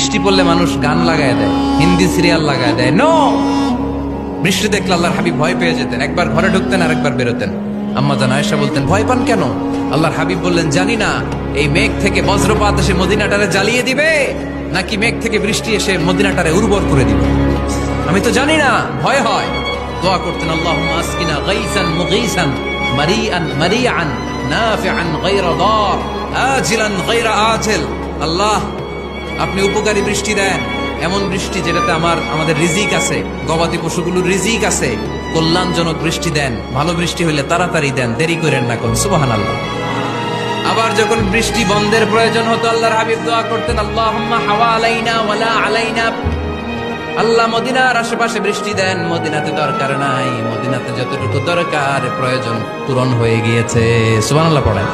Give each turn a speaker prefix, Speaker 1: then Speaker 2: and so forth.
Speaker 1: বৃষ্টি পড়লে মানুষ গান লাগায় দেয়, হিন্দি সিরিয়াল লাগায় দেয়। নো, বৃষ্টি দেখলে আল্লাহর হাবিব ভয় পেয়ে যেতেন, একবার ঘরে ঢুকতেন আর একবার বেরোতেন। আম্মা জান আয়েশা বলতেন, ভয় পান কেন? আল্লাহর হাবিব বললেন, জানি না এই মেঘ থেকে বজ্রপাত এসে মদিনাটারে জ্বালিয়ে দিবে নাকি মেঘ থেকে বৃষ্টি এসে মদিনাটারে উর্বর করে দিবে, আমি তো জানি না, ভয় হয়। দোয়া করতেন, আল্লাহুম্মা আসকিনা গাইসান মুগীসান মারিআন মারিআন নাফিআন গায়রা দার আজিলান গায়রা আজিল। আল্লাহ, আপনি উপকারী বৃষ্টি দেন, এমন বৃষ্টি যেটাতে আমাদের রিজিক আছে, গবাদি পশুগুলোর রিজিক আছে। কল্যাণজনক বৃষ্টি দেন, ভালো বৃষ্টি হইলে তাড়াতাড়ি দেন, দেরি করেন না কোন। সুবহানাল্লাহ। আবার যখন বৃষ্টি বন্ধের প্রয়োজন হতো, আল্লাহর হাবিব দোয়া করতেন, আল্লাহুম্মা হাওয়া আলাইনা ওয়ালা আলাইনা। আল্লাহ মদিনার আশেপাশে বৃষ্টি দেন, মদিনাতে দরকার নাই, মদিনাতে যতটুকু দরকার প্রয়োজন পূরণ হয়ে গিয়েছে। সুবহানাল্লাহ পড়েন।